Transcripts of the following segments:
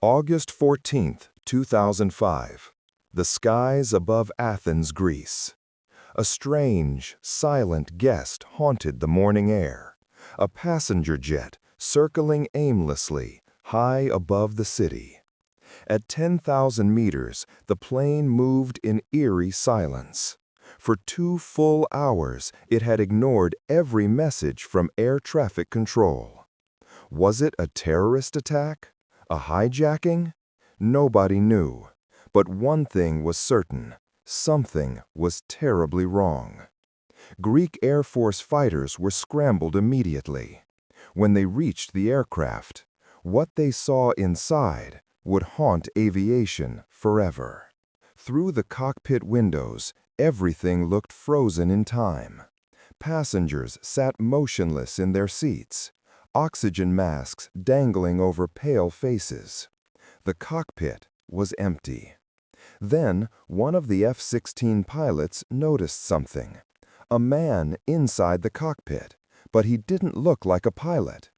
August 14, 2005. The skies above Athens, Greece. A strange, silent guest haunted the morning air. A passenger jet circling aimlessly, high above the city. At 10,000 meters, the plane moved in eerie silence. For 2 full hours, it had ignored every message from air traffic control. Was it a terrorist attack? A hijacking? Nobody knew. But one thing was certain: something was terribly wrong. Greek Air Force fighters were scrambled immediately. When they reached the aircraft, what they saw inside would haunt aviation forever. Through the cockpit windows, everything looked frozen in time. Passengers sat motionless in their seats, oxygen masks dangling over pale faces. The cockpit was empty. Then one of the F-16 pilots noticed something. A man inside the cockpit, but he didn't look like a pilot.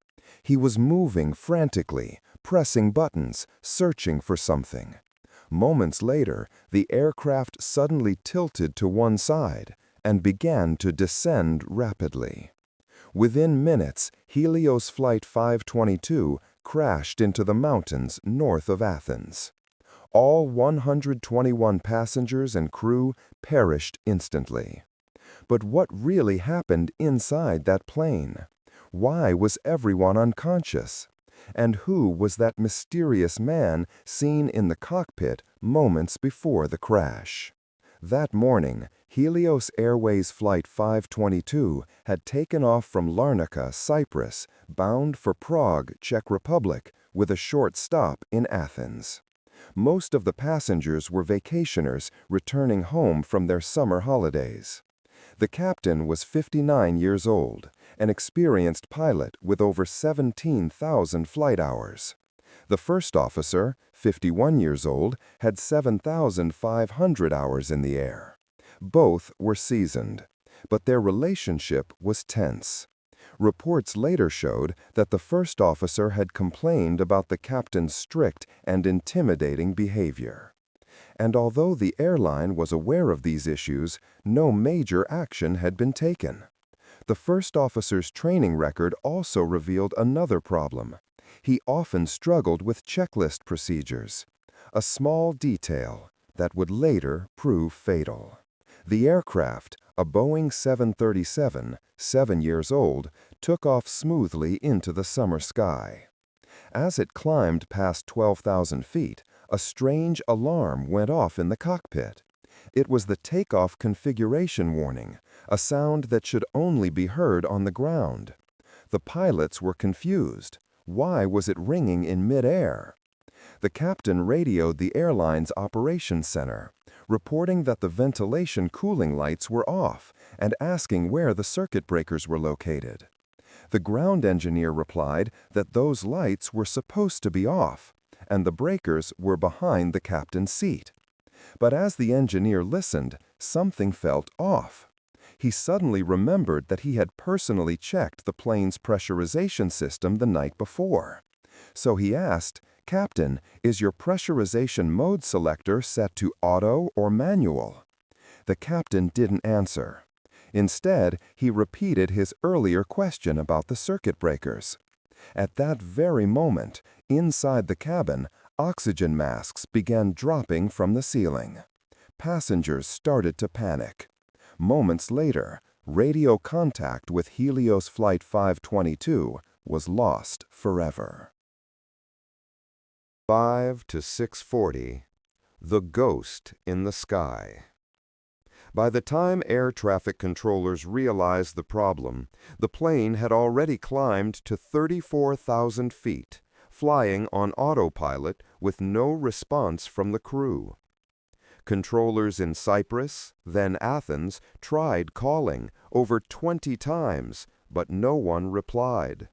He was moving frantically, pressing buttons, searching for something. Moments later, the aircraft suddenly tilted to one side and began to descend rapidly. Within minutes, Helios Flight 522 crashed into the mountains north of Athens. All 121 passengers and crew perished instantly. But what really happened inside that plane? Why was everyone unconscious? And who was that mysterious man seen in the cockpit moments before the crash? That morning, Helios Airways Flight 522 had taken off from Larnaca, Cyprus, bound for Prague, Czech Republic, with a short stop in Athens. Most of the passengers were vacationers returning home from their summer holidays. The captain was 59 years old, an experienced pilot with over 17,000 flight hours. The first officer, 51 years old, had 7,500 hours in the air. Both were seasoned, but their relationship was tense. Reports later showed that the first officer had complained about the captain's strict and intimidating behavior. And although the airline was aware of these issues, no major action had been taken. The first officer's training record also revealed another problem. He often struggled with checklist procedures, a small detail that would later prove fatal. The aircraft, a Boeing 737, 7 years old, took off smoothly into the summer sky. As it climbed past 12,000 feet, a strange alarm went off in the cockpit. It was the takeoff configuration warning, a sound that should only be heard on the ground. The pilots were confused. Why was it ringing in mid-air? The captain radioed the airline's operations center, reporting that the ventilation cooling lights were off and asking where the circuit breakers were located. The ground engineer replied that those lights were supposed to be off, and the breakers were behind the captain's seat. But as the engineer listened, something felt off. He suddenly remembered that he had personally checked the plane's pressurization system the night before. So he asked, "Captain, is your pressurization mode selector set to auto or manual?" The captain didn't answer. Instead, he repeated his earlier question about the circuit breakers. At that very moment, inside the cabin, oxygen masks began dropping from the ceiling. Passengers started to panic. Moments later, radio contact with Helios Flight 522 was lost forever. 5 to 6:40, the ghost in the sky. By the time air traffic controllers realized the problem, the plane had already climbed to 34,000 feet, flying on autopilot with no response from the crew. Controllers in Cyprus, then Athens, tried calling over 20 times, but no one replied.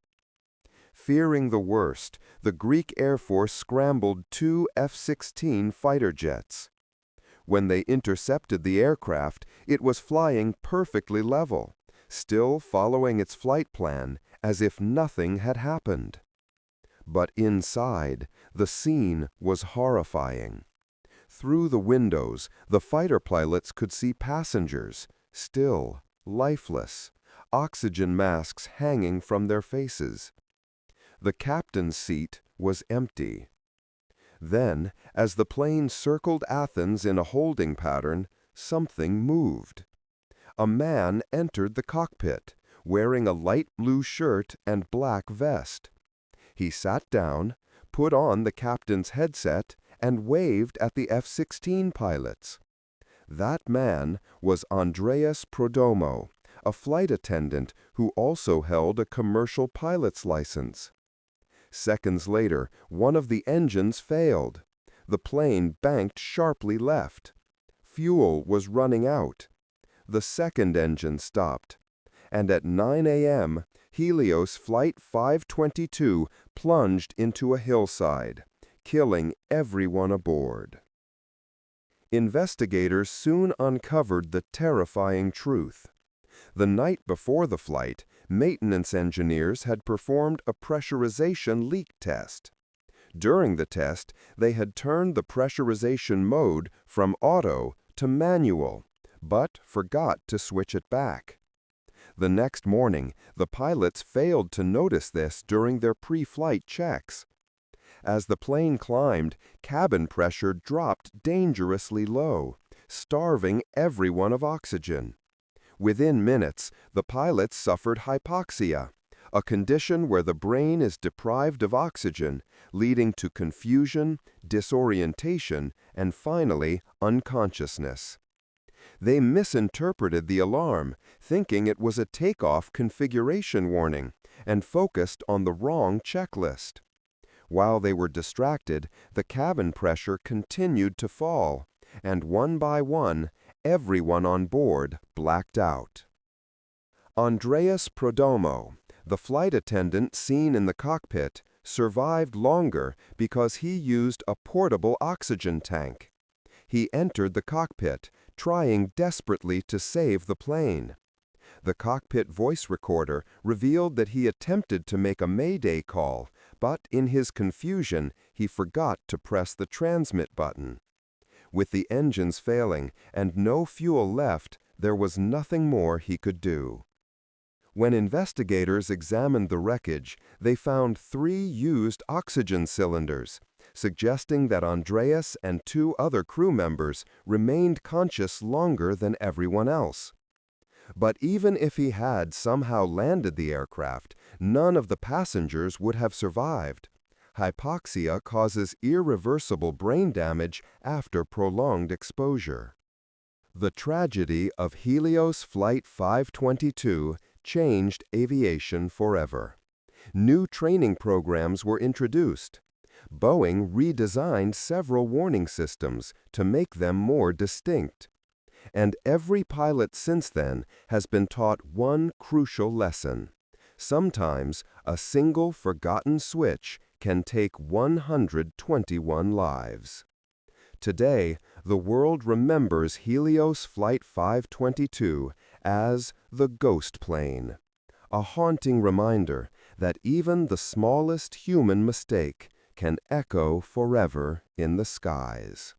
Fearing the worst, the Greek Air Force scrambled 2 F-16 fighter jets. When they intercepted the aircraft, it was flying perfectly level, still following its flight plan as if nothing had happened. But inside, the scene was horrifying. Through the windows, the fighter pilots could see passengers, still, lifeless, oxygen masks hanging from their faces. The captain's seat was empty. Then, as the plane circled Athens in a holding pattern, something moved. A man entered the cockpit, wearing a light blue shirt and black vest. He sat down, put on the captain's headset, and waved at the F-16 pilots. That man was Andreas Prodomo, a flight attendant who also held a commercial pilot's license. Seconds later, one of the engines failed. The plane banked sharply left. Fuel was running out. The second engine stopped. And at 9 a.m., Helios Flight 522 plunged into a hillside, killing everyone aboard. Investigators soon uncovered the terrifying truth. The night before the flight, maintenance engineers had performed a pressurization leak test. During the test, they had turned the pressurization mode from auto to manual, but forgot to switch it back. The next morning, the pilots failed to notice this during their pre-flight checks. As the plane climbed, cabin pressure dropped dangerously low, starving everyone of oxygen. Within minutes, the pilots suffered hypoxia, a condition where the brain is deprived of oxygen, leading to confusion, disorientation, and finally, unconsciousness. They misinterpreted the alarm, thinking it was a takeoff configuration warning, and focused on the wrong checklist. While they were distracted, the cabin pressure continued to fall, and one by one, everyone on board blacked out. Andreas Prodomo, the flight attendant seen in the cockpit, survived longer because he used a portable oxygen tank. He entered the cockpit, trying desperately to save the plane. The cockpit voice recorder revealed that he attempted to make a mayday call, but in his confusion, he forgot to press the transmit button. With the engines failing and no fuel left, there was nothing more he could do. When investigators examined the wreckage, they found 3 used oxygen cylinders, suggesting that Andreas and 2 other crew members remained conscious longer than everyone else. But even if he had somehow landed the aircraft, none of the passengers would have survived. Hypoxia causes irreversible brain damage after prolonged exposure. The tragedy of Helios Flight 522 changed aviation forever. New training programs were introduced. Boeing redesigned several warning systems to make them more distinct. And every pilot since then has been taught one crucial lesson. Sometimes a single forgotten switch can take 121 lives. Today, the world remembers Helios Flight 522 as the ghost plane, a haunting reminder that even the smallest human mistake can echo forever in the skies.